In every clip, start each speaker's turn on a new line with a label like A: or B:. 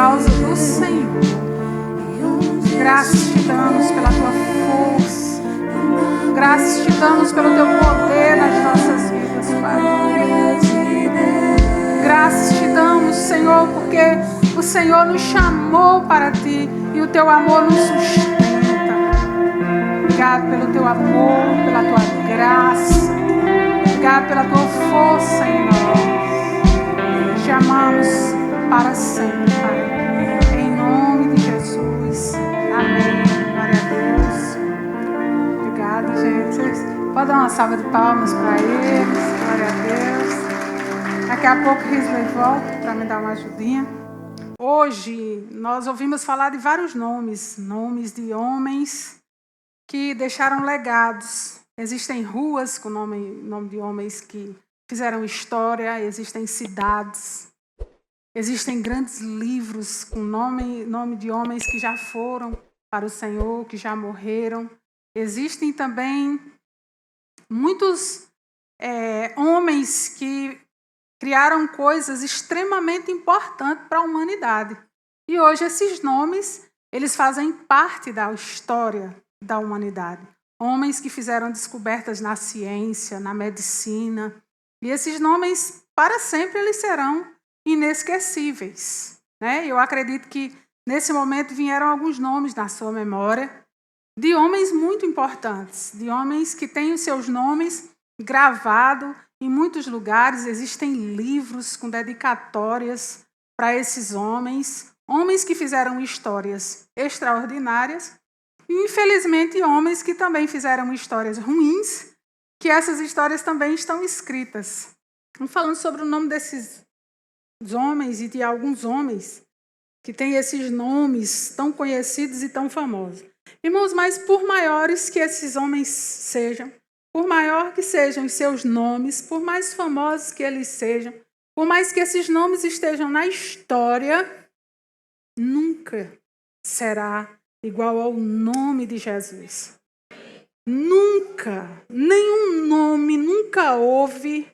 A: causa do Senhor. Graças te damos pela tua força. Graças te damos pelo teu poder nas nossas vidas, Pai. Graças te damos, Senhor, porque o Senhor nos chamou para ti e o teu amor nos sustenta. Obrigado pelo teu amor, pela tua graça. Obrigado pela tua força em nós. Te amamos para sempre, Pai. Em nome de Jesus. Amém. Glória a Deus. Obrigada, gente. Pode dar uma salva de palmas para eles. Glória a Deus. Daqui a pouco o Risley volta para me dar uma ajudinha. Hoje nós ouvimos falar de vários nomes de homens que deixaram legados. Existem ruas com nome de homens que fizeram história, existem cidades, existem grandes livros com nome de homens que já foram para o Senhor, que já morreram. Existem também muitos homens que criaram coisas extremamente importantes para a humanidade. E hoje esses nomes, eles fazem parte da história da humanidade. Homens que fizeram descobertas na ciência, na medicina. E esses nomes, para sempre, eles serão inesquecíveis, né? Eu acredito que, nesse momento, vieram alguns nomes na sua memória de homens muito importantes, de homens que têm os seus nomes gravados em muitos lugares. Existem livros com dedicatórias para esses homens, homens que fizeram histórias extraordinárias. E, infelizmente, homens que também fizeram histórias ruins, que essas histórias também estão escritas. Estamos falando sobre o nome desses homens e de alguns homens que têm esses nomes tão conhecidos e tão famosos. Irmãos, mas por maiores que esses homens sejam, por maior que sejam os seus nomes, por mais famosos que eles sejam, por mais que esses nomes estejam na história, nunca será igual ao nome de Jesus. Nunca, nenhum nome, nunca houve,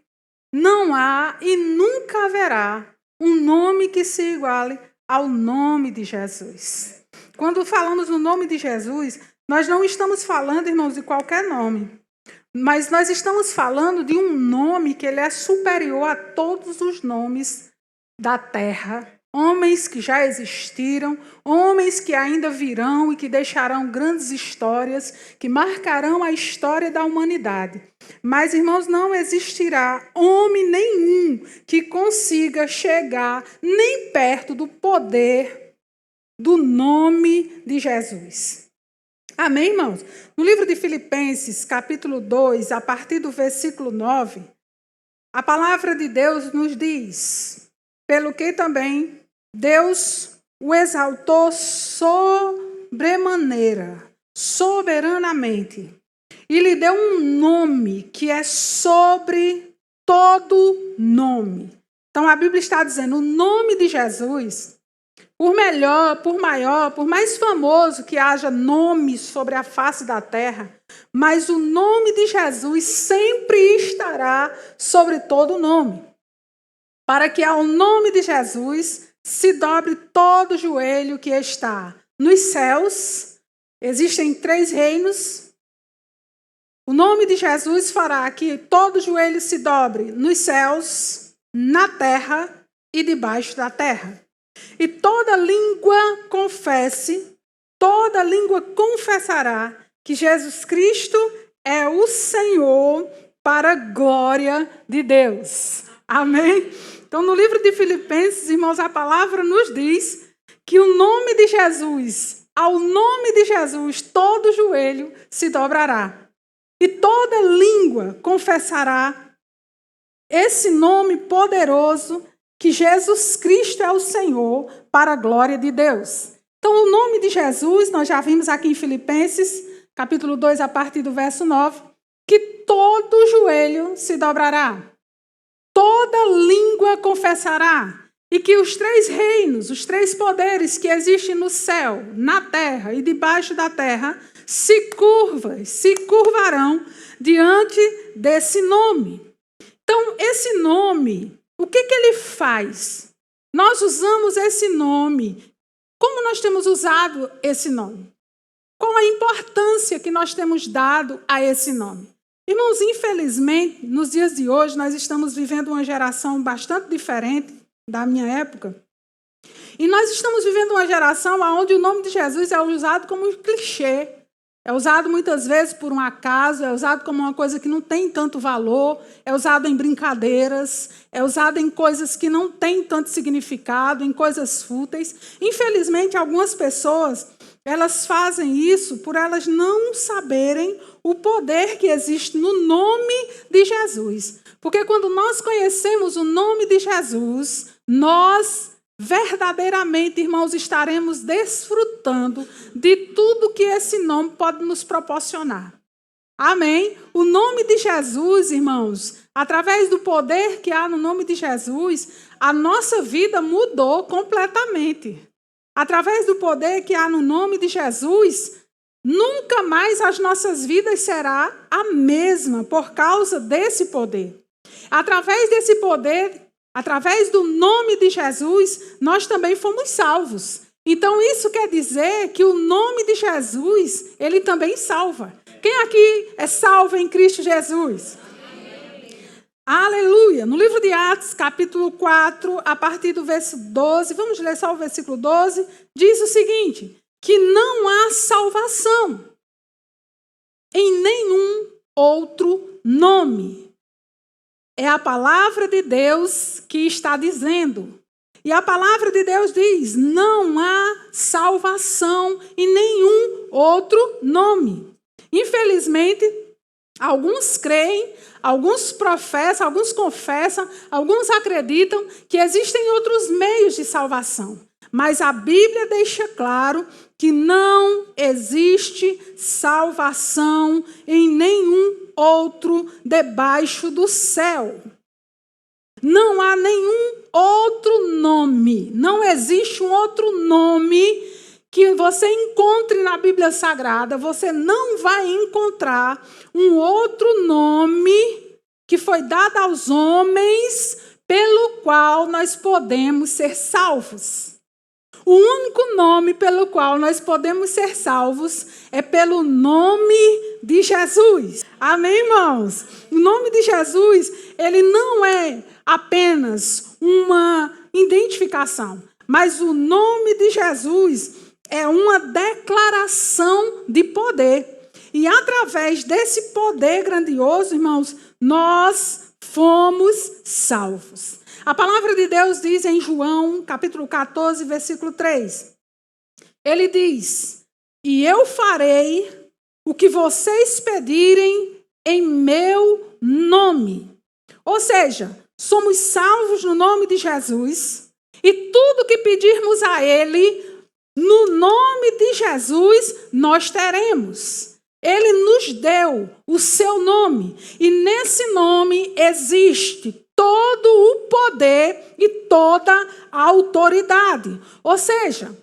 A: não há e nunca haverá um nome que se iguale ao nome de Jesus. Quando falamos no nome de Jesus, nós não estamos falando, irmãos, de qualquer nome, mas nós estamos falando de um nome que ele é superior a todos os nomes da terra. Homens que já existiram, homens que ainda virão e que deixarão grandes histórias, que marcarão a história da humanidade. Mas, irmãos, não existirá homem nenhum que consiga chegar nem perto do poder do nome de Jesus. Amém, irmãos? No livro de Filipenses, capítulo 2, a partir do versículo 9, a palavra de Deus nos diz: pelo que também Deus o exaltou sobremaneira, soberanamente, e lhe deu um nome que é sobre todo nome. Então a Bíblia está dizendo, o nome de Jesus, por melhor, por maior, por mais famoso que haja nome sobre a face da terra, mas o nome de Jesus sempre estará sobre todo nome, para que ao nome de Jesus se dobre todo o joelho que está nos céus. Existem 3 reinos. O nome de Jesus fará que todo joelho se dobre nos céus, na terra e debaixo da terra. E toda língua confesse, toda língua confessará que Jesus Cristo é o Senhor, para a glória de Deus. Amém? Então, no livro de Filipenses, irmãos, a palavra nos diz que o nome de Jesus, ao nome de Jesus, todo joelho se dobrará. E toda língua confessará esse nome poderoso, que Jesus Cristo é o Senhor, para a glória de Deus. Então, o nome de Jesus, nós já vimos aqui em Filipenses, capítulo 2, a partir do verso 9, que todo joelho se dobrará. Toda língua confessará, e que os 3 reinos, os 3 poderes que existem no céu, na terra e debaixo da terra, se curvarão diante desse nome. Então, esse nome, o que ele faz? nós usamos esse nome. Como nós temos usado esse nome? Qual a importância que nós temos dado a esse nome? Irmãos, infelizmente, nos dias de hoje, nós estamos vivendo uma geração bastante diferente da minha época. E nós estamos vivendo uma geração onde o nome de Jesus é usado como um clichê. É usado muitas vezes por um acaso, é usado como uma coisa que não tem tanto valor, é usado em brincadeiras, é usado em coisas que não têm tanto significado, em coisas fúteis. Infelizmente, algumas pessoas, elas fazem isso por elas não saberem o poder que existe no nome de Jesus. Porque quando nós conhecemos o nome de Jesus, nós verdadeiramente, irmãos, estaremos desfrutando de tudo que esse nome pode nos proporcionar. Amém? O nome de Jesus, irmãos, através do poder que há no nome de Jesus, a nossa vida mudou completamente. Através do poder que há no nome de Jesus, nunca mais as nossas vidas será a mesma por causa desse poder. Através desse poder, através do nome de Jesus, nós também fomos salvos. Então, isso quer dizer que o nome de Jesus, ele também salva. Quem aqui é salvo em Cristo Jesus? Amém. Aleluia! No livro de Atos, capítulo 4, a partir do verso 12, vamos ler só o versículo 12, diz o seguinte, que não há salvação em nenhum outro nome. É a palavra de Deus que está dizendo. E a palavra de Deus diz, não há salvação em nenhum outro nome. Infelizmente, alguns creem, alguns professam, alguns confessam, alguns acreditam que existem outros meios de salvação. Mas a Bíblia deixa claro que não existe salvação em nenhum outro debaixo do céu. Não há nenhum outro nome, não existe um outro nome que você encontre na Bíblia Sagrada, você não vai encontrar um outro nome que foi dado aos homens pelo qual nós podemos ser salvos. O único nome pelo qual nós podemos ser salvos é pelo nome de Jesus. Amém, irmãos? O nome de Jesus, ele não é apenas uma identificação, mas o nome de Jesus é uma declaração de poder. E através desse poder grandioso, irmãos, nós fomos salvos. A palavra de Deus diz em João, capítulo 14, versículo 3. Ele diz, e eu farei o que vocês pedirem em meu nome. Ou seja, somos salvos no nome de Jesus e tudo que pedirmos a Ele, no nome de Jesus, nós teremos. Ele nos deu o seu nome e nesse nome existe todo o poder e toda a autoridade. Ou seja,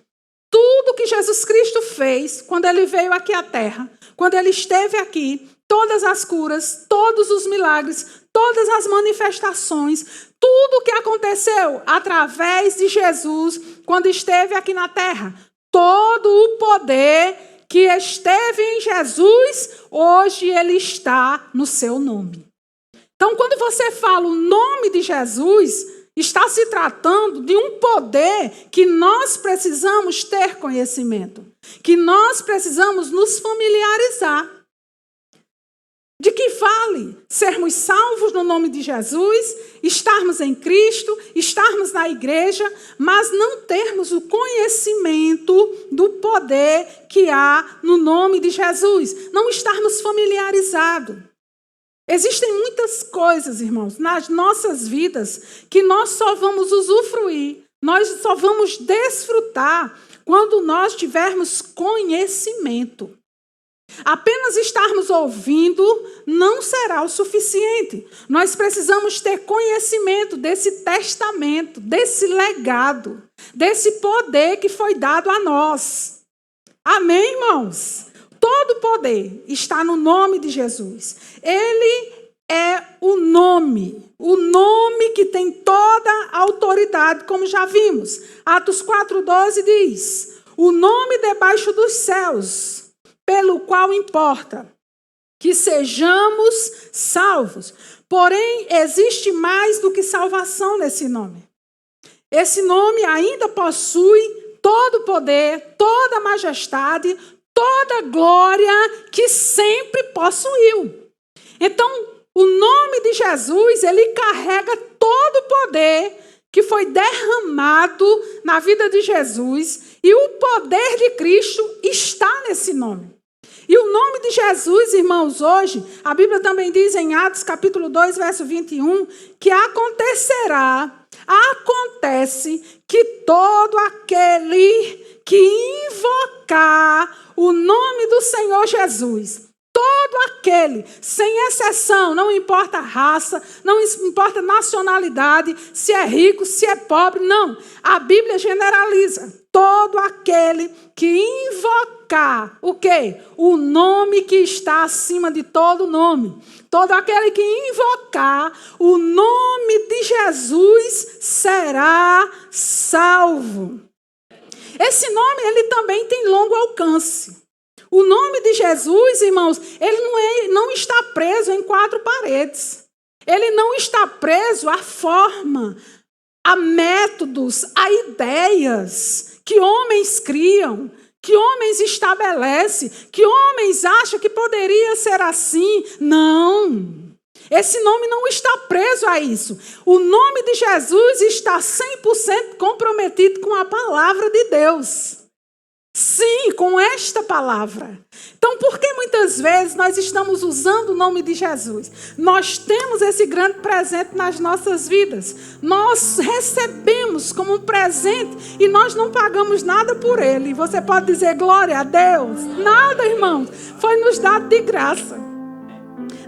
A: tudo que Jesus Cristo fez quando ele veio aqui à terra, quando ele esteve aqui, todas as curas, todos os milagres, todas as manifestações, tudo o que aconteceu através de Jesus quando esteve aqui na terra, todo o poder que esteve em Jesus, hoje ele está no seu nome. Então, quando você fala o nome de Jesus, está se tratando de um poder que nós precisamos ter conhecimento, que nós precisamos nos familiarizar. De que vale sermos salvos no nome de Jesus, estarmos em Cristo, estarmos na igreja, mas não termos o conhecimento do poder que há no nome de Jesus, não estarmos familiarizados. Existem muitas coisas, irmãos, nas nossas vidas que nós só vamos usufruir, nós só vamos desfrutar quando nós tivermos conhecimento. Apenas estarmos ouvindo não será o suficiente. Nós precisamos ter conhecimento desse testamento, desse legado, desse poder que foi dado a nós. Amém, irmãos? Todo poder está no nome de Jesus. Ele é o nome que tem toda a autoridade, como já vimos. Atos 4,12 diz: o nome debaixo dos céus, pelo qual importa que sejamos salvos. Porém, existe mais do que salvação nesse nome. Esse nome ainda possui todo o poder, toda a majestade, toda a glória que sempre possuiu. Então, o nome de Jesus, ele carrega todo o poder que foi derramado na vida de Jesus, e o poder de Cristo está nesse nome. E o nome de Jesus, irmãos, hoje, a Bíblia também diz em Atos capítulo 2, verso 21, que acontece que todo aquele que invocar o nome do Senhor Jesus, todo aquele, sem exceção, não importa a raça, não importa a nacionalidade, se é rico, se é pobre, não. A Bíblia generaliza. Todo aquele que invocar o quê? O nome que está acima de todo nome. Todo aquele que invocar o nome de Jesus será salvo. Esse nome, ele também tem longo alcance. O nome de Jesus, irmãos, ele não está preso em quatro paredes. Ele não está preso à forma, a métodos, a ideias que homens criam, que homens estabelecem, que homens acham que poderia ser assim. Não. Esse nome não está preso a isso. O nome de Jesus está 100% comprometido com a palavra de Deus. Sim, com esta palavra. Então, por que muitas vezes nós estamos usando o nome de Jesus? Nós temos esse grande presente nas nossas vidas. Nós recebemos como um presente e nós não pagamos nada por ele. Você pode dizer glória a Deus? Nada, irmãos. Foi nos dado de graça.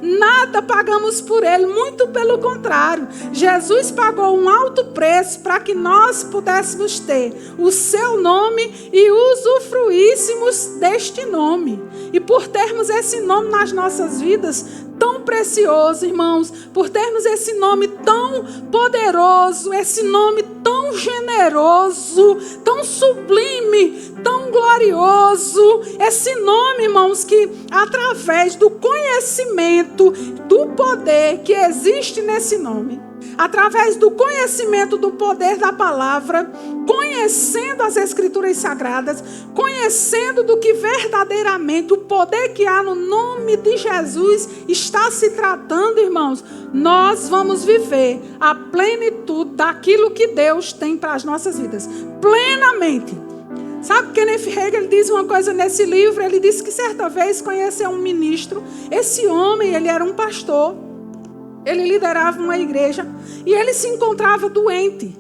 A: Nada pagamos por ele, muito pelo contrário. Jesus pagou um alto preço para que nós pudéssemos ter o seu nome e usufruíssemos deste nome. E por termos esse nome nas nossas vidas, tão precioso, irmãos, por termos esse nome tão poderoso, esse nome tão generoso, tão sublime, tão glorioso, esse nome, irmãos, que através do conhecimento do poder que existe nesse nome, através do conhecimento do poder da palavra, conhecendo as Escrituras Sagradas, conhecendo do que verdadeiramente o poder que há no nome de Jesus está se tratando, irmãos, nós vamos viver a plenitude daquilo que Deus tem para as nossas vidas, plenamente. Sabe, Kenneth Hagin diz uma coisa nesse livro, ele disse que certa vez conheceu um ministro, esse homem, ele era um pastor, ele liderava uma igreja e ele se encontrava doente.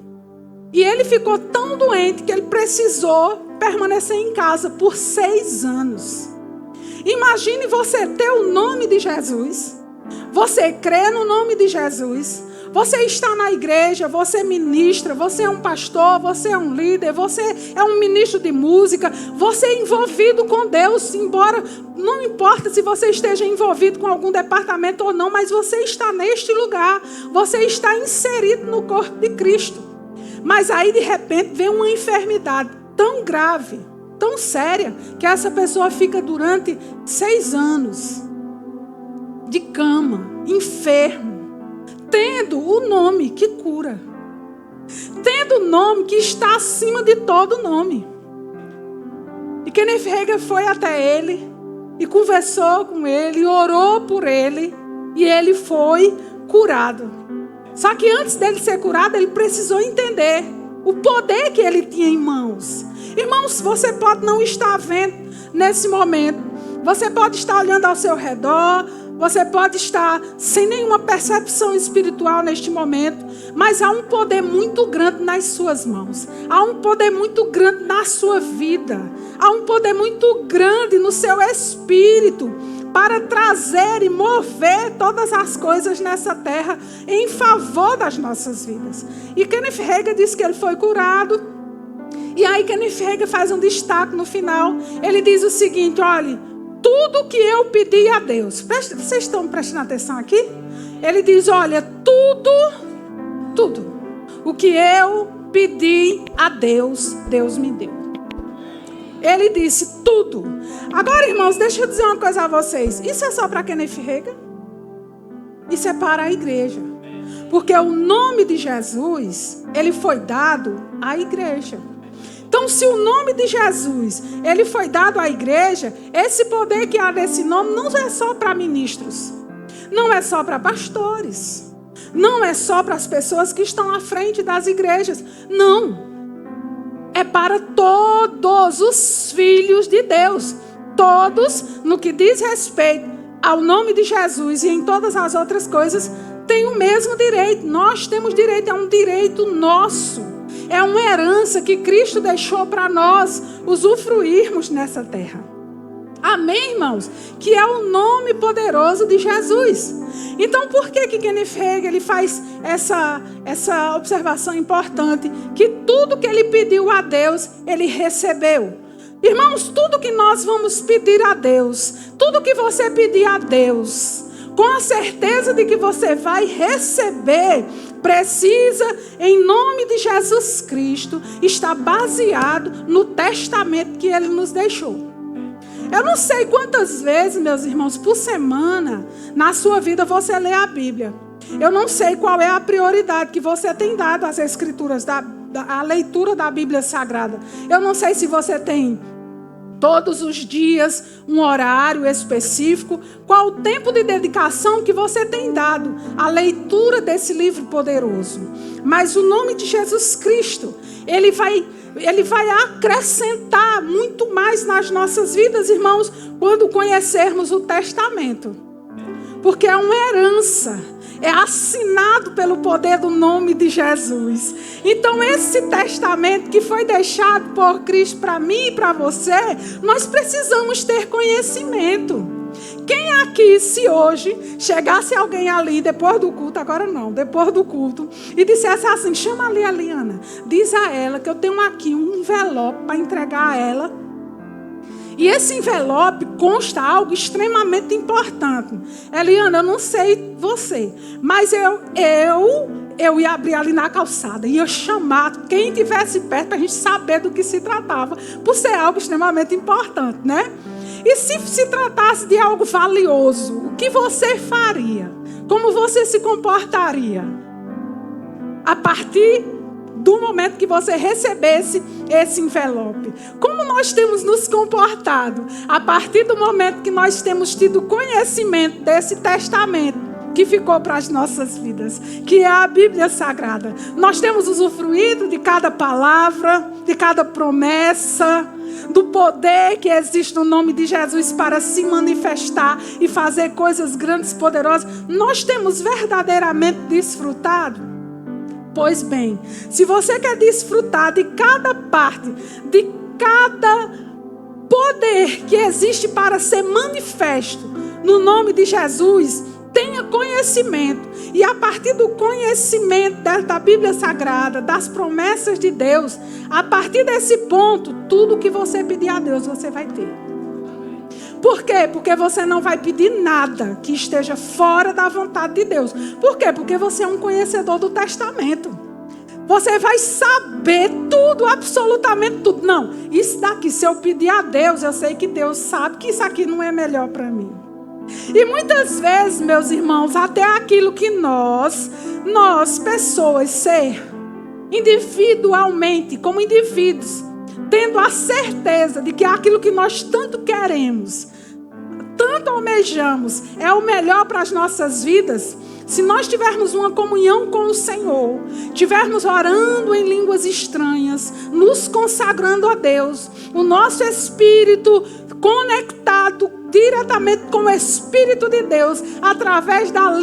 A: E ele ficou tão doente que ele precisou permanecer em casa por 6 anos. Imagine você ter o nome de Jesus, você crê no nome de Jesus, você está na igreja, você ministra, você é um pastor, você é um líder, você é um ministro de música, você é envolvido com Deus, embora não importa se você esteja envolvido com algum departamento ou não, mas você está neste lugar, você está inserido no corpo de Cristo. Mas aí de repente vem uma enfermidade tão grave, tão séria, que essa pessoa fica durante 6 anos de cama, enfermo, tendo o nome que cura, tendo o nome que está acima de todo nome. E Kenneth Hagin foi até ele e conversou com ele, orou por ele, e ele foi curado. Só que antes dele ser curado, ele precisou entender o poder que ele tinha em mãos. Irmãos, você pode não estar vendo nesse momento, você pode estar olhando ao seu redor, você pode estar sem nenhuma percepção espiritual neste momento, mas há um poder muito grande nas suas mãos. Há um poder muito grande na sua vida. Há um poder muito grande no seu espírito para trazer e mover todas as coisas nessa terra em favor das nossas vidas. E Kenneth Hagin disse que ele foi curado. E aí Kenneth Hagin faz um destaque no final. Ele diz o seguinte, olha, tudo que eu pedi a Deus. Vocês estão prestando atenção aqui? Ele diz, olha, tudo tudo o que eu pedi a Deus, Deus me deu. Ele disse tudo. Agora, irmãos, deixa eu dizer uma coisa a vocês. Isso é só para Kenneth Hagin? Isso é para a igreja. Porque o nome de Jesus, ele foi dado à igreja. Então, se o nome de Jesus, ele foi dado à igreja, esse poder que há nesse nome não é só para ministros. Não é só para pastores. Não é só para as pessoas que estão à frente das igrejas. Não. É para todos os filhos de Deus. Todos, no que diz respeito ao nome de Jesus e em todas as outras coisas, têm o mesmo direito. Nós temos direito, é um direito nosso. É uma herança que Cristo deixou para nós usufruirmos nessa terra. Amém, irmãos? Que é o nome poderoso de Jesus. Então, por que Kenneth Hagin ele faz essa observação importante? Que tudo que ele pediu a Deus, ele recebeu. Irmãos, tudo que nós vamos pedir a Deus, tudo que você pedir a Deus, com a certeza de que você vai receber, precisa, em nome de Jesus Cristo, estar baseado no testamento que ele nos deixou. Eu não sei quantas vezes, meus irmãos, por semana, na sua vida você lê a Bíblia. Eu não sei qual é a prioridade que você tem dado às escrituras, à leitura da Bíblia Sagrada. Eu não sei se você tem todos os dias um horário específico. Qual o tempo de dedicação que você tem dado à leitura desse livro poderoso. Mas o nome de Jesus Cristo, ele vai acrescentar muito mais nas nossas vidas, irmãos, quando conhecermos o testamento. Porque é uma herança, é assinado pelo poder do nome de Jesus. Então esse testamento que foi deixado por Cristo para mim e para você, nós precisamos ter conhecimento. Quem aqui, se hoje chegasse alguém ali depois do culto, agora não, depois do culto, e dissesse assim: chama ali a Liana, diz a ela que eu tenho aqui um envelope para entregar a ela, e esse envelope consta algo extremamente importante. Eliana, eu não sei você, mas eu ia abrir ali na calçada, ia chamar quem estivesse perto para a gente saber do que se tratava, por ser algo extremamente importante, né? E se tratasse de algo valioso, o que você faria? Como você se comportaria? A partir do momento que você recebesse esse envelope. Como nós temos nos comportado? A partir do momento que nós temos tido conhecimento desse testamento que ficou para as nossas vidas, que é a Bíblia Sagrada. Nós temos usufruído de cada palavra, de cada promessa, do poder que existe no nome de Jesus para se manifestar e fazer coisas grandes e poderosas. Nós temos verdadeiramente desfrutado? Pois bem, se você quer desfrutar de cada parte, de cada poder que existe para ser manifesto no nome de Jesus, tenha conhecimento. E a partir do conhecimento da Bíblia Sagrada, das promessas de Deus, a partir desse ponto, tudo que você pedir a Deus, você vai ter. Por quê? Porque você não vai pedir nada que esteja fora da vontade de Deus. Por quê? Porque você é um conhecedor do testamento. Você vai saber tudo, absolutamente tudo. Não, isso daqui, se eu pedir a Deus, eu sei que Deus sabe que isso aqui não é melhor para mim. E muitas vezes, meus irmãos, até aquilo que nós pessoas, ser individualmente, como indivíduos, tendo a certeza de que aquilo que nós tanto queremos, tanto almejamos, é o melhor para as nossas vidas. Se nós tivermos uma comunhão com o Senhor, tivermos orando em línguas estranhas, nos consagrando a Deus, o nosso espírito conectado diretamente com o Espírito de Deus, através das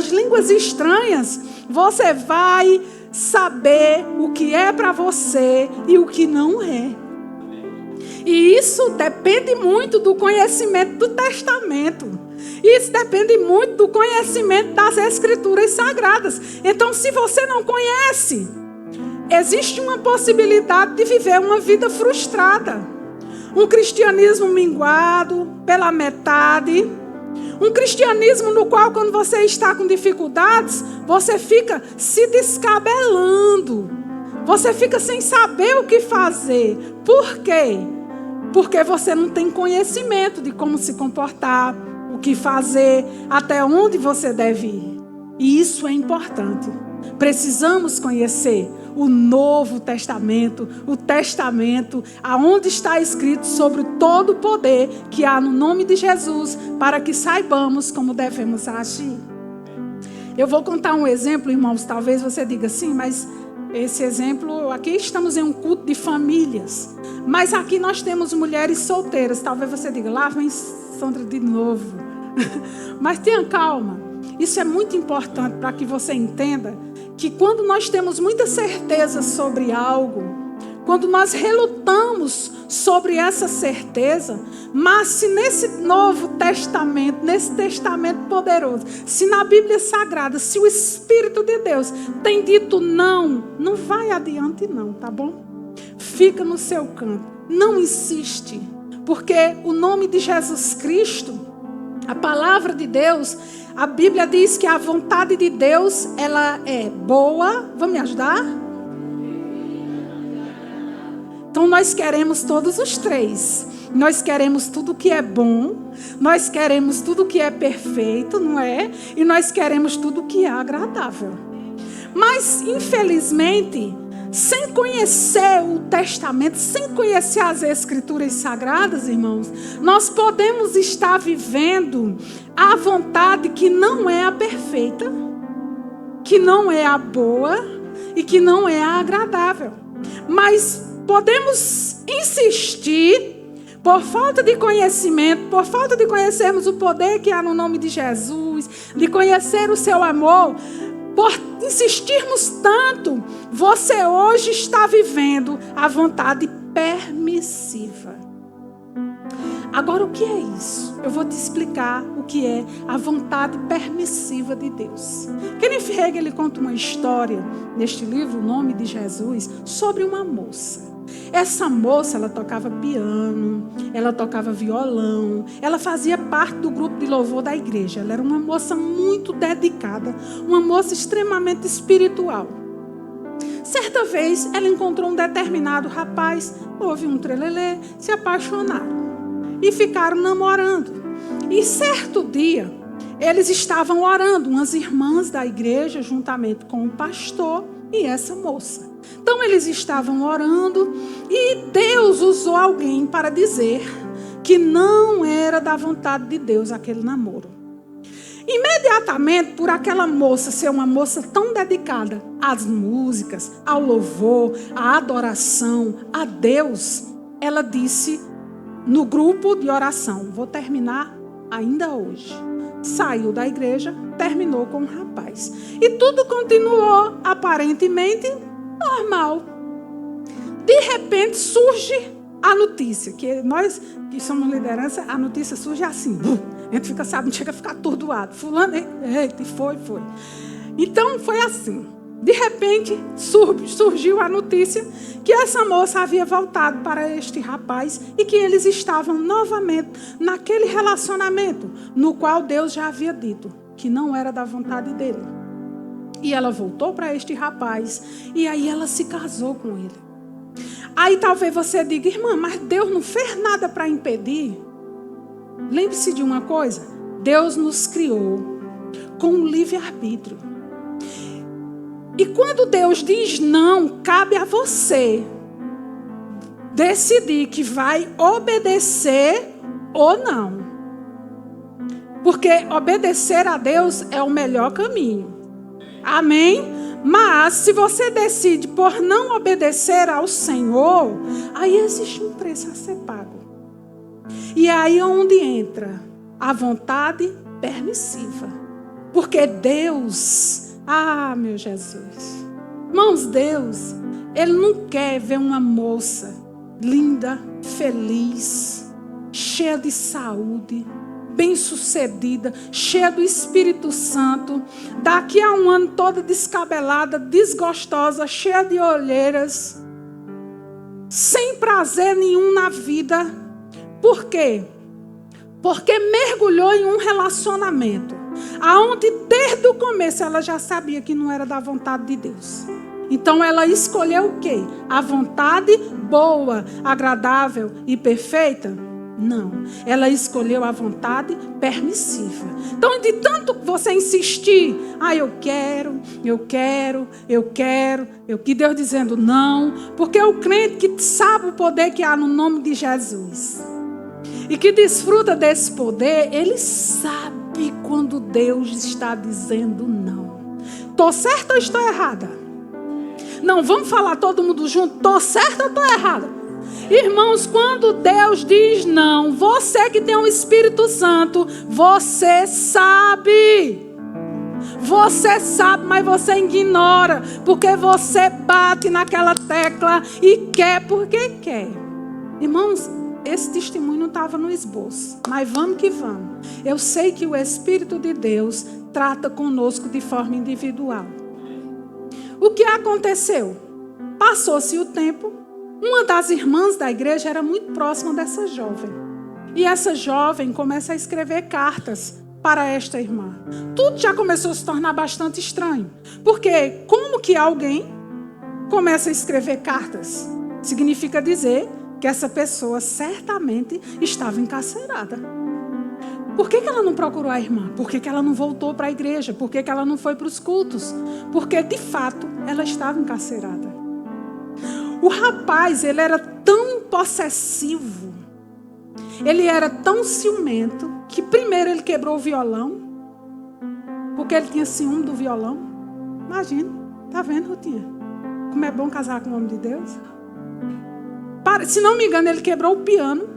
A: línguas estranhas, você vai saber o que é para você e o que não é. E isso depende muito do conhecimento do testamento. Isso depende muito do conhecimento das Escrituras Sagradas. Então, se você não conhece, existe uma possibilidade de viver uma vida frustrada. Um cristianismo minguado pela metade, Um cristianismo no qual, quando você está com dificuldades, você fica se descabelando. Você fica sem saber o que fazer. Por quê? Porque você não tem conhecimento de como se comportar, o que fazer, até onde você deve ir. E isso é importante. Precisamos conhecer o Novo Testamento, o Testamento, aonde está escrito sobre todo o poder que há no nome de Jesus, para que saibamos como devemos agir. Eu vou contar um exemplo, irmãos, talvez você diga assim, mas esse exemplo, aqui estamos em um culto de famílias, mas aqui nós temos mulheres solteiras, talvez você diga, lá vem Sandra de novo. Mas tenha calma, isso é muito importante para que você entenda que quando nós temos muita certeza sobre algo, quando nós relutamos sobre essa certeza, mas se nesse Novo Testamento, nesse Testamento poderoso, se na Bíblia Sagrada, se o Espírito de Deus tem dito não, não vai adiante não, tá bom? Fica no seu canto, não insiste, porque o nome de Jesus Cristo, a palavra de Deus, a Bíblia diz que a vontade de Deus, ela é boa. Vamos me ajudar? Então nós queremos todos os três. Nós queremos tudo que é bom, nós queremos tudo que é perfeito, não é? E nós queremos tudo que é agradável. Mas, infelizmente, sem conhecer o Testamento, sem conhecer as Escrituras Sagradas, irmãos, nós podemos estar vivendo a vontade que não é a perfeita, que não é a boa e que não é a agradável. Mas podemos insistir, por falta de conhecimento, por falta de conhecermos o poder que há no nome de Jesus, de conhecer o seu amor, por insistirmos tanto, você hoje está vivendo a vontade permissiva. Agora, o que é isso? Eu vou te explicar o que é a vontade permissiva de Deus. Kenneth Hagin, ele conta uma história neste livro, O Nome de Jesus, sobre uma moça. Essa moça, ela tocava piano, ela tocava violão, ela fazia parte do grupo de louvor da igreja. Ela era uma moça muito dedicada, uma moça extremamente espiritual. Certa vez, ela encontrou um determinado rapaz, houve um trelelê, se apaixonaram e ficaram namorando. E certo dia, eles estavam orando, umas irmãs da igreja, juntamente com o pastor e essa moça. Então eles estavam orando e Deus usou alguém para dizer que não era da vontade de Deus aquele namoro. Imediatamente, por aquela moça ser uma moça tão dedicada às músicas, ao louvor, à adoração, a Deus, ela disse no grupo de oração, vou terminar ainda hoje. Saiu da igreja, terminou com o rapaz. E tudo continuou aparentemente normal. De repente surge a notícia, que nós que somos liderança, a notícia surge assim, a gente fica, sabe, chega a ficar atordoado. Fulano, eita, foi. Então foi assim. De repente surgiu a notícia que essa moça havia voltado para este rapaz e que eles estavam novamente naquele relacionamento no qual Deus já havia dito que não era da vontade dele. E ela voltou para este rapaz e aí ela se casou com ele. Aí talvez você diga, irmã, mas Deus não fez nada para impedir. Lembre-se de uma coisa, Deus nos criou com um livre-arbítrio. E quando Deus diz não, cabe a você decidir que vai obedecer ou não. Porque obedecer a Deus é o melhor caminho. Amém? Mas se você decide por não obedecer ao Senhor, aí existe um preço a ser pago. E aí é onde entra a vontade permissiva. Porque Deus... Ah, meu Jesus. Irmãos, Deus, Ele não quer ver uma moça linda, feliz, cheia de saúde, bem-sucedida, cheia do Espírito Santo, daqui a um ano toda descabelada, desgostosa, cheia de olheiras, sem prazer nenhum na vida. Por quê? Porque mergulhou em um relacionamento, aonde desde o começo ela já sabia que não era da vontade de Deus. Então ela escolheu o quê? A vontade boa, agradável e perfeita? Não. Ela escolheu a vontade permissiva. Então, de tanto você insistir, eu quero, que Deus dizendo não, porque o crente que sabe o poder que há no nome de Jesus e que desfruta desse poder, ele sabe quando Deus está dizendo não. Estou certa ou estou errada? Não, vamos falar todo mundo junto. Estou certa ou estou errada? Irmãos, quando Deus diz não, você que tem o Espírito Santo, você sabe. Você sabe, mas você ignora. Porque você bate naquela tecla e quer porque quer. Irmãos, esse testemunho não estava no esboço. Mas vamos que vamos. Eu sei que o Espírito de Deus trata conosco de forma individual. O que aconteceu? Passou-se o tempo. Uma das irmãs da igreja era muito próxima dessa jovem. E essa jovem começa a escrever cartas para esta irmã. Tudo já começou a se tornar bastante estranho. Porque como que alguém começa a escrever cartas? Significa dizer que essa pessoa certamente estava encarcerada. Por que ela não procurou a irmã? Por que ela não voltou para a igreja? Por que ela não foi para os cultos? Porque, de fato, ela estava encarcerada. O rapaz, ele era tão possessivo, ele era tão ciumento, que primeiro ele quebrou o violão, porque ele tinha ciúme do violão. Imagina, tá vendo, Rutinha? Como é bom casar com um homem de Deus. Se não me engano, ele quebrou o piano.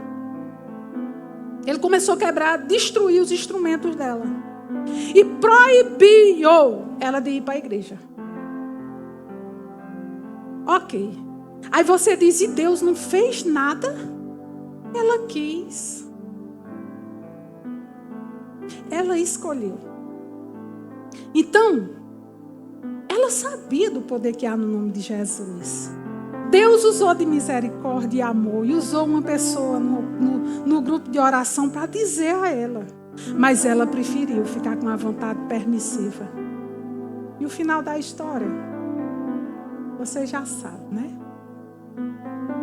A: Ele começou a quebrar, destruir os instrumentos dela. E proibiu ela de ir para a igreja. Ok. Aí você diz, e Deus não fez nada? Ela quis. Ela escolheu. Então, ela sabia do poder que há no nome de Jesus. Deus usou de misericórdia e amor e usou uma pessoa no grupo de oração para dizer a ela. Mas ela preferiu ficar com a vontade permissiva. E o final da história, você já sabe, né?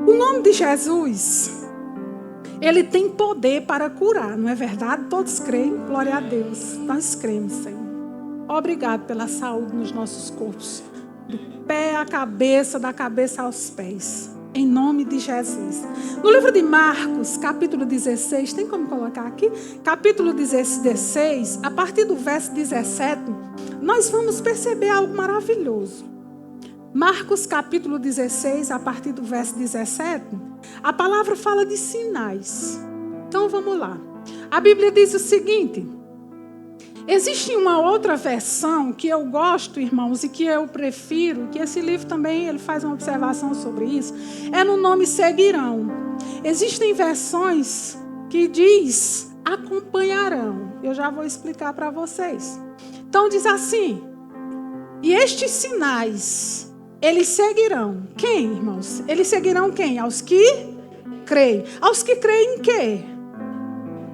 A: O nome de Jesus, ele tem poder para curar, não é verdade? Todos creem, glória a Deus. Nós cremos, Senhor. Obrigado pela saúde nos nossos corpos. Do pé à cabeça, da cabeça aos pés. Em nome de Jesus. No livro de Marcos, capítulo 16, tem como colocar aqui? Capítulo 16, a partir do verso 17, nós vamos perceber algo maravilhoso. Marcos, capítulo 16, a partir do verso 17, a palavra fala de sinais. Então vamos lá. A Bíblia diz o seguinte. Existe uma outra versão que eu gosto, irmãos, e que eu prefiro, que esse livro também ele faz uma observação sobre isso, é no nome seguirão. Existem versões que diz acompanharão. Eu já vou explicar para vocês. Então diz assim, e estes sinais, eles seguirão. Quem, irmãos? Eles seguirão quem? Aos que creem. Aos que creem em quê?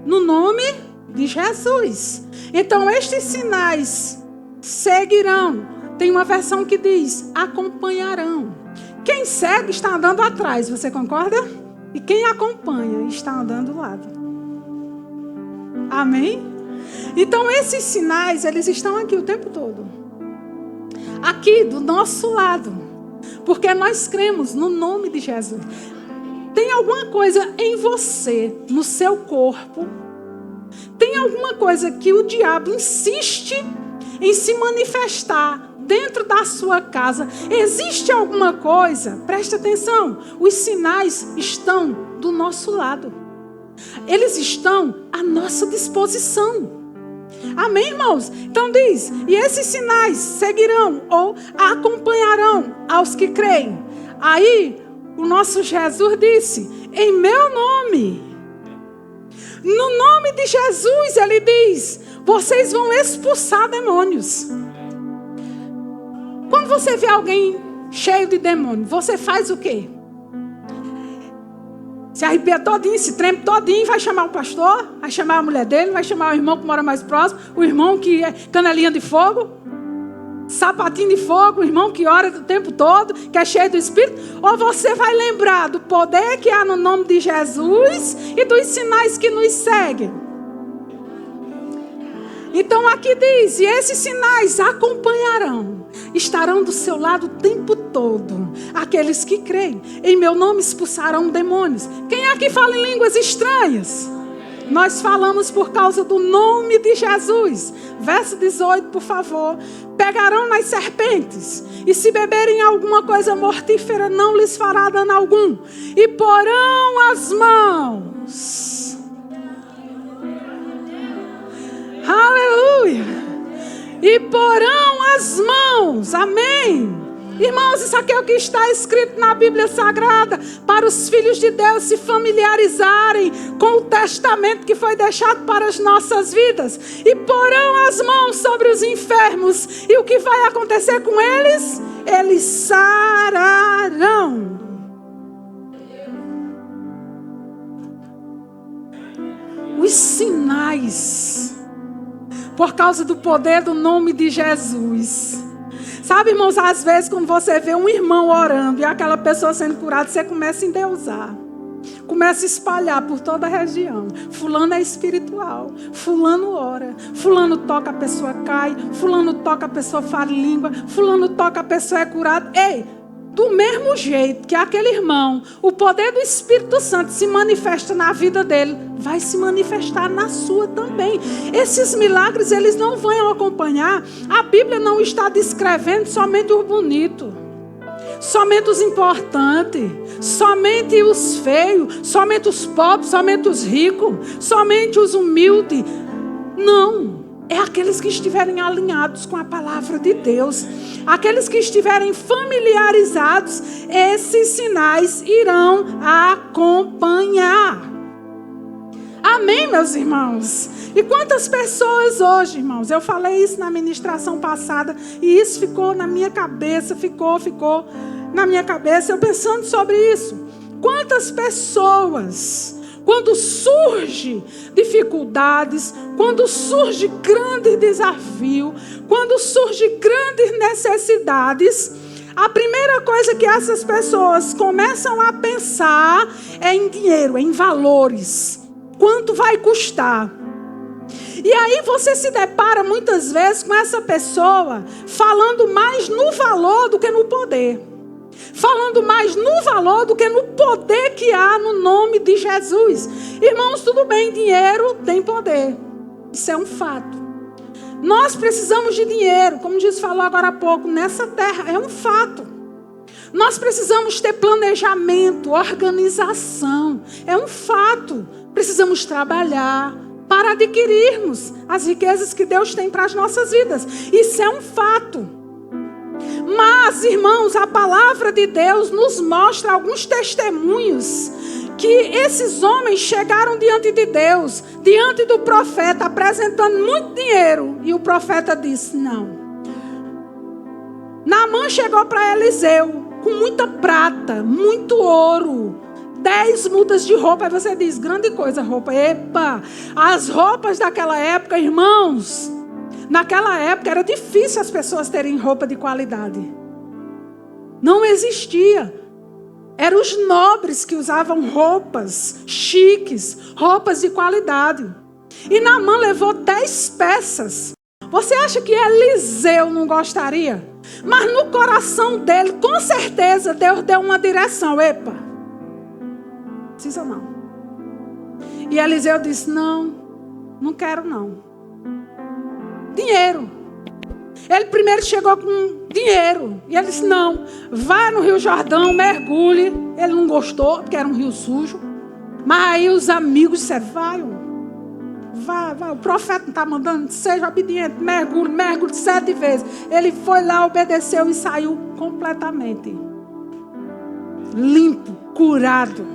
A: No nome de Jesus. Então estes sinais seguirão. Tem uma versão que diz acompanharão. Quem segue está andando atrás, você concorda? E quem acompanha está andando do lado. Amém? Então esses sinais, eles estão aqui o tempo todo. Aqui do nosso lado. Porque nós cremos no nome de Jesus. Tem alguma coisa em você, no seu corpo, tem alguma coisa que o diabo insiste em se manifestar dentro da sua casa. Existe alguma coisa, preste atenção, os sinais estão do nosso lado. Eles estão à nossa disposição. Amém, irmãos? Então diz, e esses sinais seguirão ou acompanharão aos que creem. Aí, o nosso Jesus disse, em meu nome. No nome de Jesus, ele diz, vocês vão expulsar demônios. Quando você vê alguém cheio de demônio, você faz o quê? Se arrepia todinho, se treme todinho, vai chamar o pastor, vai chamar a mulher dele, vai chamar o irmão que mora mais próximo, o irmão que é canelinha de fogo, sapatinho de fogo, o irmão que ora o tempo todo, que é cheio do Espírito. Ou você vai lembrar do poder que há no nome de Jesus e dos sinais que nos seguem. Então aqui diz, e esses sinais acompanharão, estarão do seu lado o tempo todo. Aqueles que creem, em meu nome expulsarão demônios. Quem aqui fala em línguas estranhas? Nós falamos por causa do nome de Jesus. Verso 18, por favor. Pegarão nas serpentes, e se beberem alguma coisa mortífera, não lhes fará dano algum. E porão as mãos. Aleluia! E porão as mãos. Amém. Irmãos, isso aqui é o que está escrito na Bíblia Sagrada, para os filhos de Deus se familiarizarem com o testamento que foi deixado para as nossas vidas. E porão as mãos sobre os enfermos. E o que vai acontecer com eles? Eles sararão. Os sinais, por causa do poder do nome de Jesus. Sabe, irmãos, às vezes quando você vê um irmão orando e aquela pessoa sendo curada, você começa a endeusar. Começa a espalhar por toda a região. Fulano é espiritual. Fulano ora. Fulano toca, a pessoa cai. Fulano toca, a pessoa fala em língua. Fulano toca, a pessoa é curada. Ei, do mesmo jeito que aquele irmão, o poder do Espírito Santo se manifesta na vida dele, vai se manifestar na sua também. Esses milagres, eles não vão acompanhar. A Bíblia não está descrevendo somente o bonito, somente os importantes, somente os feios, somente os pobres, somente os ricos, somente os humildes. Não. É aqueles que estiverem alinhados com a palavra de Deus. Aqueles que estiverem familiarizados, esses sinais irão acompanhar. Amém, meus irmãos? E quantas pessoas hoje, irmãos, eu falei isso na ministração passada, e isso ficou na minha cabeça, ficou na minha cabeça, eu pensando sobre isso. Quantas pessoas, quando surge dificuldades, quando surge grande desafio, quando surge grandes necessidades, a primeira coisa que essas pessoas começam a pensar é em dinheiro, em valores. Quanto vai custar? E aí você se depara muitas vezes com essa pessoa falando mais no valor do que no poder. Falando mais no valor do que no poder que há no nome de Jesus. Irmãos, tudo bem, dinheiro tem poder. Isso é um fato. Nós precisamos de dinheiro, como Jesus falou agora há pouco, nessa terra, é um fato. Nós precisamos ter planejamento, organização, é um fato. Precisamos trabalhar para adquirirmos as riquezas que Deus tem para as nossas vidas. Isso é um fato. Mas, irmãos, a palavra de Deus nos mostra alguns testemunhos que esses homens chegaram diante de Deus, diante do profeta, apresentando muito dinheiro. E o profeta disse, não. Naamã chegou para Eliseu com muita prata, muito ouro, 10 mudas de roupa. Aí você diz, grande coisa, roupa. Epa, as roupas daquela época, irmãos, naquela época era difícil as pessoas terem roupa de qualidade. Não existia. Eram os nobres que usavam roupas chiques, roupas de qualidade. E Naamã levou 10 peças. Você acha que Eliseu não gostaria? Mas no coração dele, com certeza, Deus deu uma direção. Epa, precisa não. E Eliseu disse, não quero não. Dinheiro. Ele primeiro chegou com dinheiro. E ele disse, não, vá no Rio Jordão, mergulhe. Ele não gostou, porque era um rio sujo. Mas aí os amigos disseram, vai. O profeta não está mandando, seja obediente, mergulhe 7 vezes. Ele foi lá, obedeceu e saiu completamente limpo, curado.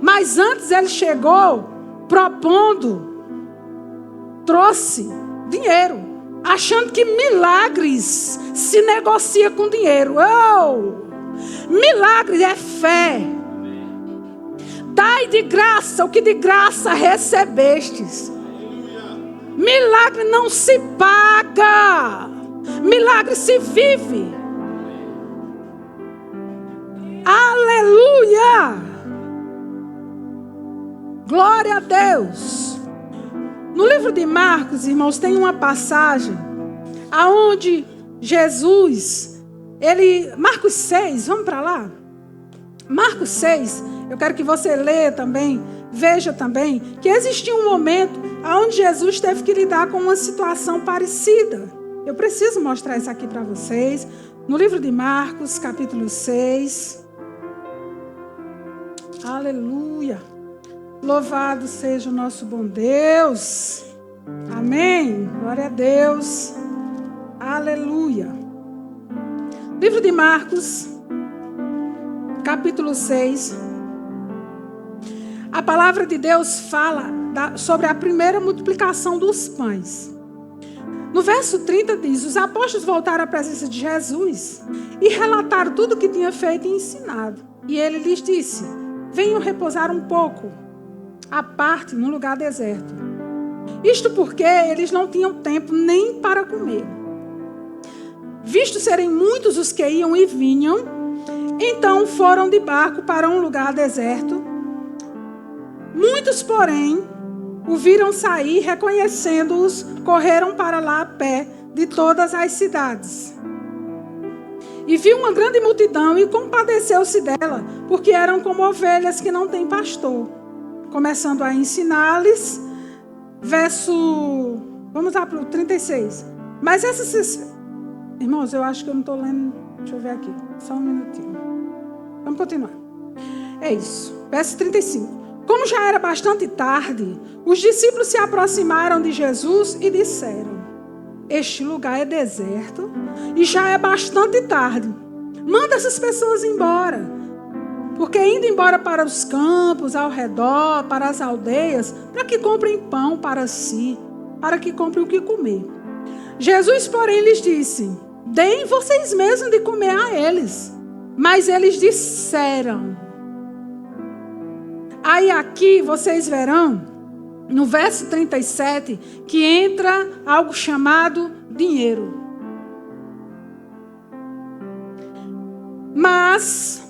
A: Mas antes ele chegou propondo, trouxe dinheiro, achando que milagres se negocia com dinheiro. Milagres é fé. Dai de graça o que de graça recebestes. Milagre não se paga. Milagre se vive. Aleluia. Glória a Deus. No livro de Marcos, irmãos, tem uma passagem aonde Jesus, Marcos 6, vamos para lá? Marcos 6, eu quero que você leia também, veja também, que existia um momento onde Jesus teve que lidar com uma situação parecida. Eu preciso mostrar isso aqui para vocês. No livro de Marcos, capítulo 6. Aleluia. Louvado seja o nosso bom Deus. Amém. Glória a Deus. Aleluia. Livro de Marcos, capítulo 6. A palavra de Deus fala sobre a primeira multiplicação dos pães. No verso 30 diz: os apóstolos voltaram à presença de Jesus e relataram tudo o que tinha feito e ensinado. E ele lhes disse: venham repousar um pouco à parte no lugar deserto. Isto porque eles não tinham tempo nem para comer. Visto serem muitos os que iam e vinham, então foram de barco para um lugar deserto. Muitos, porém, o viram sair, reconhecendo-os, correram para lá a pé de todas as cidades. E viu uma grande multidão e compadeceu-se dela, porque eram como ovelhas que não têm pastor. Começando a ensinar-lhes, vamos lá para o 36. Mas irmãos, eu acho que eu não estou lendo, deixa eu ver aqui, só um minutinho. Vamos continuar. É isso, verso 35. Como já era bastante tarde, os discípulos se aproximaram de Jesus e disseram: este lugar é deserto e já é bastante tarde. Manda essas pessoas embora. Porque indo embora para os campos, ao redor, para as aldeias, para que comprem pão para si, para que comprem o que comer. Jesus, porém, lhes disse: deem vocês mesmos de comer a eles. Mas eles disseram. Aí aqui vocês verão, no verso 37, que entra algo chamado dinheiro. Mas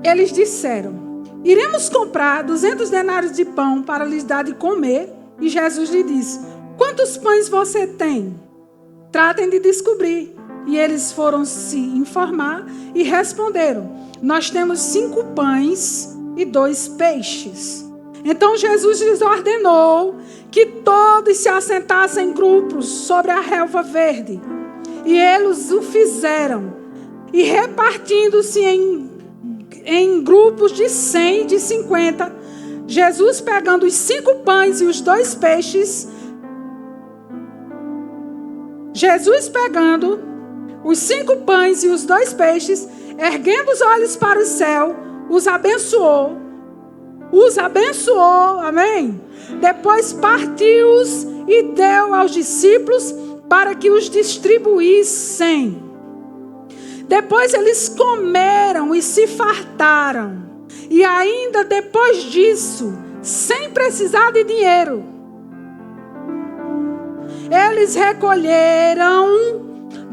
A: eles disseram: iremos comprar 200 denários de pão para lhes dar de comer. E Jesus lhe disse: quantos pães você tem? Tratem de descobrir. E eles foram se informar e responderam: nós temos 5 pães e 2 peixes. Então Jesus lhes ordenou que todos se assentassem em grupos sobre a relva verde. E eles o fizeram. E repartindo-se em grupos de 100 e de 50, Jesus pegando os 5 pães e os 2 peixes, erguendo os olhos para o céu, os abençoou, amém? Depois partiu-os e deu aos discípulos para que os distribuíssem. Depois eles comeram e se fartaram. E ainda depois disso, sem precisar de dinheiro, eles recolheram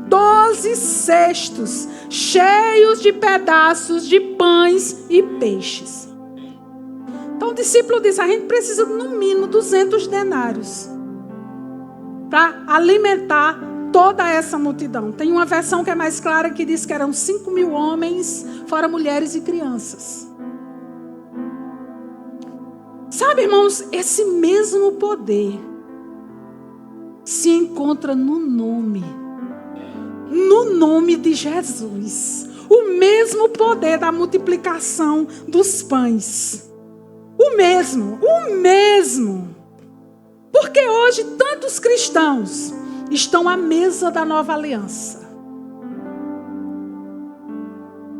A: 12 cestos cheios de pedaços de pães e peixes. Então o discípulo disse: a gente precisa no mínimo 200 denários para alimentar toda essa multidão. Tem uma versão que é mais clara que diz que eram 5.000 homens, fora mulheres e crianças. Sabe, irmãos, esse mesmo poder se encontra no nome de Jesus. O mesmo poder da multiplicação dos pães. O mesmo. Porque hoje tantos cristãos estão à mesa da nova aliança.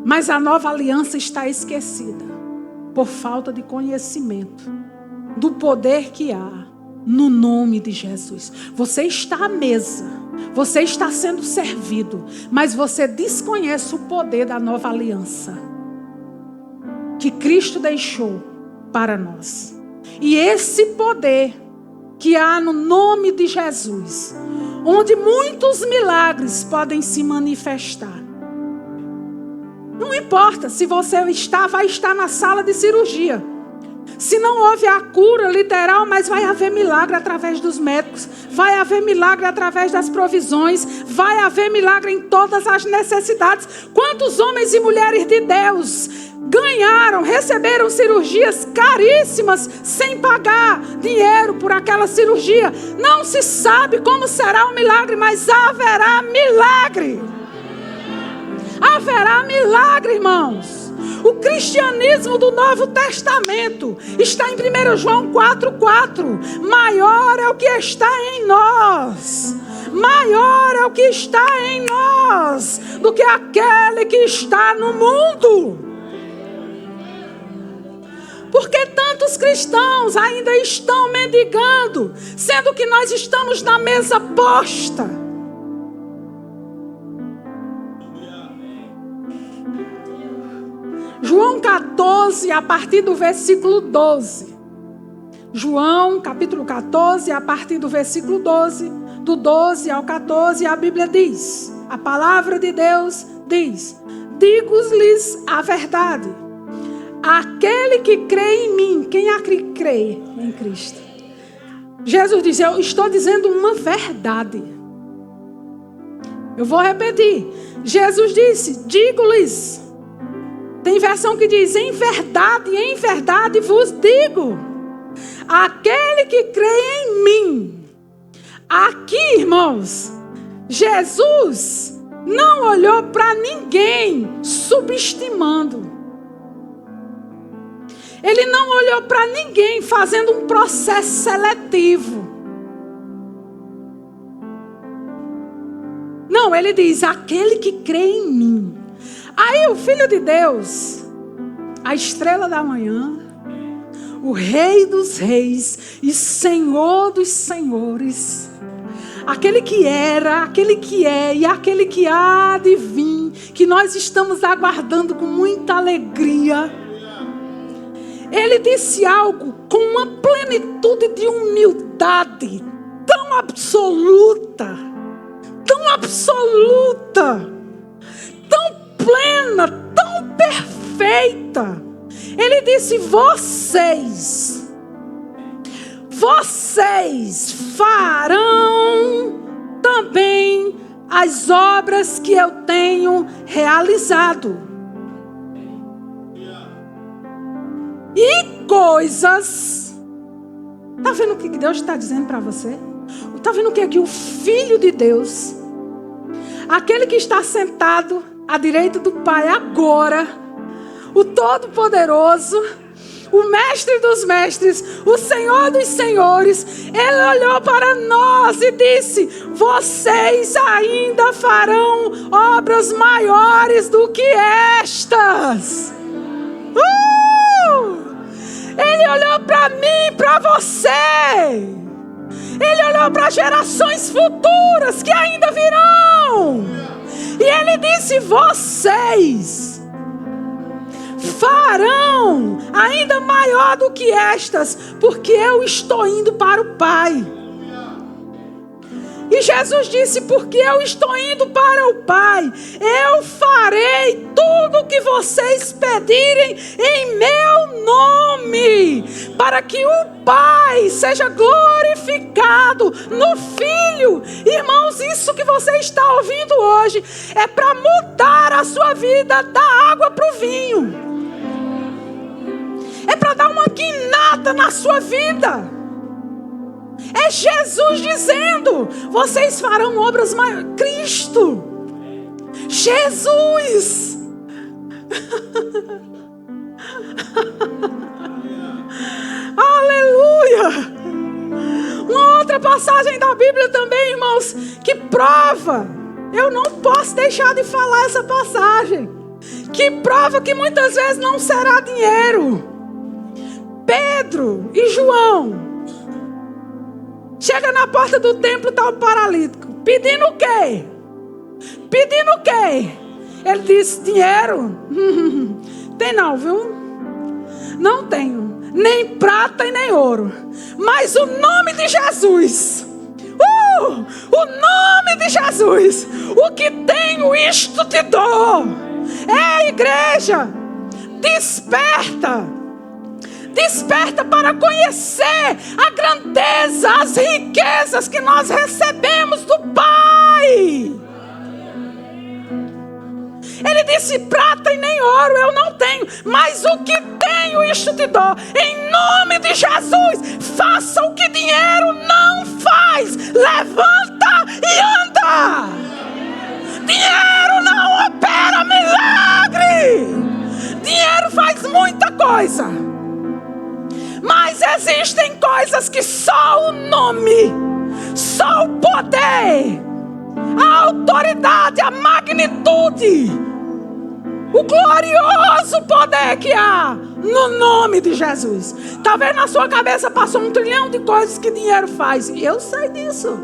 A: Mas a nova aliança está esquecida por falta de conhecimento do poder que há no nome de Jesus. Você está à mesa, você está sendo servido, mas você desconhece o poder da nova aliança. que Cristo deixou para nós. E esse poder que há no nome de Jesus, onde muitos milagres podem se manifestar. Não importa se você vai estar na sala de cirurgia. Se não houve a cura literal, mas vai haver milagre através dos médicos, vai haver milagre através das provisões, vai haver milagre em todas as necessidades. Quantos homens e mulheres de Deus receberam cirurgias caríssimas sem pagar dinheiro por aquela cirurgia? Não se sabe como será o milagre, mas haverá milagre. Haverá milagre, irmãos. O cristianismo do Novo Testamento está em 1 João 4,4. Maior é o que está em nós. Maior é o que está em nós do que aquele que está no mundo. Porque tantos cristãos ainda estão mendigando, sendo que nós estamos na mesa posta. João 14, a partir do versículo 12. João, capítulo 14, a partir do versículo 12. Do 12 ao 14, a Bíblia diz, a palavra de Deus diz: digo-lhes a verdade. Aquele que crê em mim, quem crê em Cristo? Jesus diz: eu estou dizendo uma verdade. Eu vou repetir. Jesus disse: digo-lhes. Tem versão que diz: em verdade vos digo. Aquele que crê em mim. Aqui, irmãos, Jesus não olhou para ninguém subestimando. Ele não olhou para ninguém fazendo um processo seletivo. Não, ele diz: aquele que crê em mim. Aí o Filho de Deus, a estrela da manhã, o Rei dos reis e Senhor dos senhores, aquele que era, aquele que é e aquele que há de vir, que nós estamos aguardando com muita alegria. Ele disse algo com uma plenitude de humildade tão absoluta, tão plena, tão perfeita. Ele disse: vocês farão também as obras que eu tenho realizado. E coisas. Está vendo o que Deus está dizendo para você? Está vendo o que é que o Filho de Deus, aquele que está sentado à direita do Pai agora, o Todo-Poderoso, o Mestre dos Mestres, o Senhor dos Senhores, Ele olhou para nós e disse: vocês ainda farão obras maiores do que estas. Ele olhou para mim, para você. Ele olhou para gerações futuras que ainda virão. E Ele disse: vocês farão ainda maior do que estas, porque eu estou indo para o Pai. E Jesus disse: porque eu estou indo para o Pai, eu farei tudo o que vocês pedirem em meu nome, para que o Pai seja glorificado no Filho. Irmãos, isso que você está ouvindo hoje é para mudar a sua vida da água para o vinho. É para dar uma guinada na sua vida. É Jesus dizendo: vocês farão obras maiores. Cristo, Jesus. Aleluia. Uma outra passagem da Bíblia também, irmãos, que prova, eu não posso deixar de falar essa passagem, que prova que muitas vezes não será dinheiro. Pedro e João chega na porta do templo, está o paralítico. Pedindo o quê? Pedindo o quê? Ele disse: dinheiro? Tem não, viu? não tenho nem prata e nem ouro, mas o nome de Jesus, o nome de Jesus, o que tenho isto te dou. Igreja, desperta para conhecer a grandeza, as riquezas que nós recebemos do Pai. Ele disse: prata e nem ouro eu não tenho, mas o que tenho isto te dou. Em nome de Jesus, faça o que dinheiro não faz. Levanta e anda. Dinheiro não opera milagre. Dinheiro faz muita coisa, mas existem coisas que só o nome, só o poder, a autoridade, a magnitude, o glorioso poder que há no nome de Jesus. Talvez na sua cabeça passou 1 trilhão de coisas que dinheiro faz. Eu sei disso.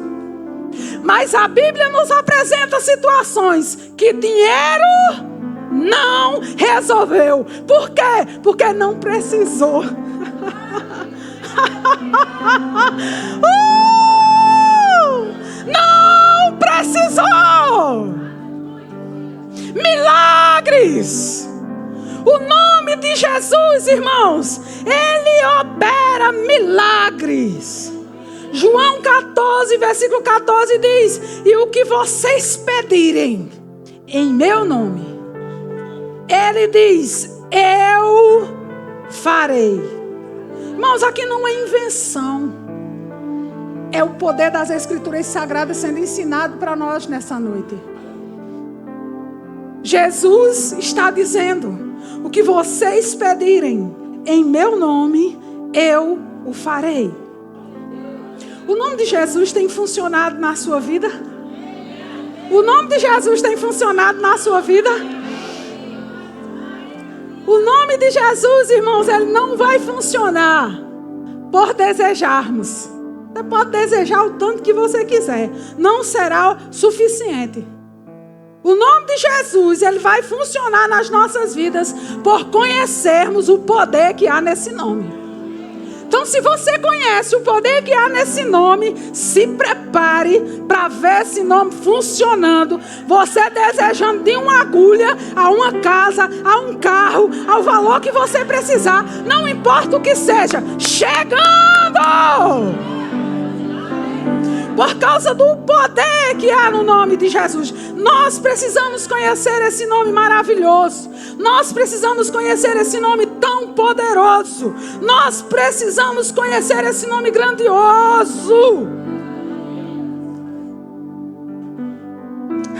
A: Mas a Bíblia nos apresenta situações que dinheiro não resolveu. Por quê? Porque não precisou. Não precisou. Milagres. O nome de Jesus, irmãos, ele opera milagres. João 14, versículo 14 diz: e o que vocês pedirem em meu nome, ele diz, eu farei. Irmãos, aqui não é invenção, é o poder das Escrituras Sagradas sendo ensinado para nós nessa noite. Jesus está dizendo: o que vocês pedirem em meu nome, eu o farei. O nome de Jesus tem funcionado na sua vida? O nome de Jesus tem funcionado na sua vida? O nome de Jesus, irmãos, ele não vai funcionar por desejarmos. Você pode desejar o tanto que você quiser, não será suficiente. O nome de Jesus, ele vai funcionar nas nossas vidas por conhecermos o poder que há nesse nome. Então, se você conhece o poder que há nesse nome, se prepare para ver esse nome funcionando. Você desejando de uma agulha a uma casa, a um carro, ao valor que você precisar, não importa o que seja, chegando! Por causa do poder que há no nome de Jesus. Nós precisamos conhecer esse nome maravilhoso. Nós precisamos conhecer esse nome tão poderoso. Nós precisamos conhecer esse nome grandioso.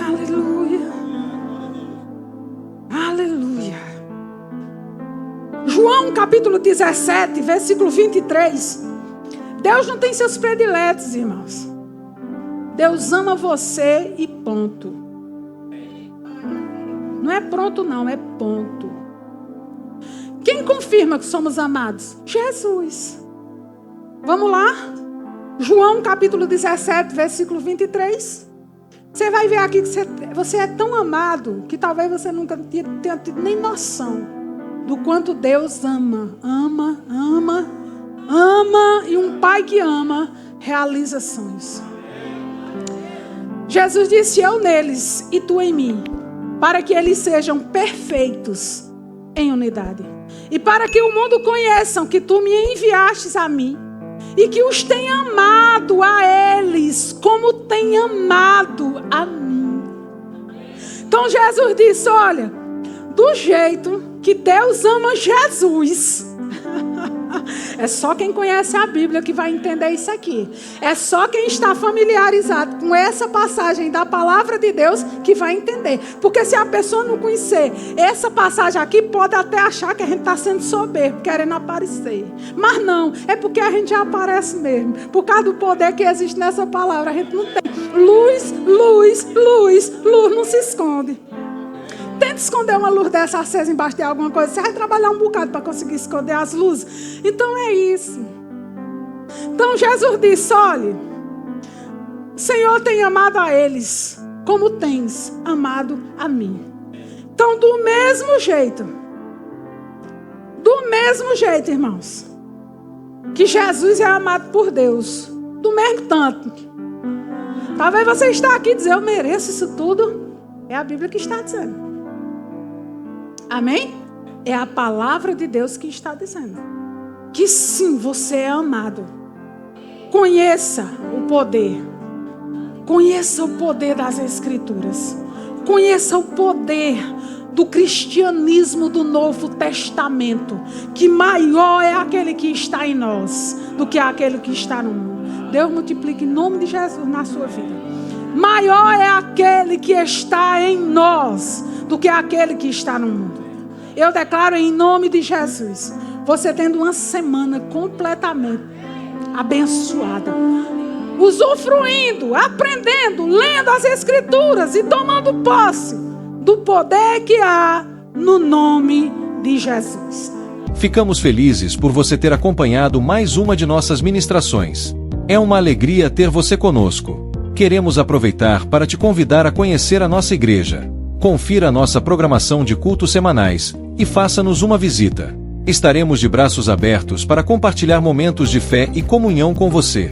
A: Aleluia. Aleluia. João capítulo 17, versículo 23. Deus não tem seus prediletos, irmãos. Deus ama você e ponto. Não é pronto não, é ponto. Quem confirma que somos amados? Jesus. Vamos lá? João capítulo 17, versículo 23. Você vai ver aqui que você é tão amado que talvez você nunca tenha tido nem noção do quanto Deus ama. Ama, ama, ama. E um pai que ama realiza sonhos. Jesus disse: eu neles e tu em mim, para que eles sejam perfeitos em unidade. E para que o mundo conheçam que tu me enviastes a mim e que os tenha amado a eles como tem amado a mim. Então Jesus disse: olha, do jeito que Deus ama Jesus, é só quem conhece a Bíblia que vai entender isso aqui. É só quem está familiarizado com essa passagem da palavra de Deus que vai entender. Porque se a pessoa não conhecer essa passagem aqui, pode até achar que a gente está sendo soberbo, querendo aparecer. Mas não, é porque a gente já aparece mesmo. Por causa do poder que existe nessa palavra, a gente não tem. Luz, luz, luz, luz não se esconde. Tenta esconder uma luz dessa acesa embaixo de alguma coisa. Você vai trabalhar um bocado para conseguir esconder as luzes. Então é isso. Então Jesus disse: olha, o Senhor tem amado a eles como tens amado a mim. Então do mesmo jeito mesmo jeito, irmãos, que Jesus é amado por Deus, do mesmo tanto. Talvez você está aqui e dizer, eu mereço isso tudo. É a Bíblia que está dizendo. Amém? É a palavra de Deus que está dizendo. Que sim, você é amado. Conheça o poder. Conheça o poder das Escrituras. Conheça o poder do cristianismo do Novo Testamento. Que maior é aquele que está em nós do que aquele que está no mundo. Deus multiplique em nome de Jesus na sua vida. Maior é aquele que está em nós do que aquele que está no mundo. Eu declaro em nome de Jesus, você tendo uma semana completamente abençoada, usufruindo, aprendendo, lendo as Escrituras e tomando posse do poder que há no nome de Jesus.
B: Ficamos felizes por você ter acompanhado mais uma de nossas ministrações. É uma alegria ter você conosco. Queremos aproveitar para te convidar a conhecer a nossa igreja. Confira a nossa programação de cultos semanais e faça-nos uma visita. Estaremos de braços abertos para compartilhar momentos de fé e comunhão com você.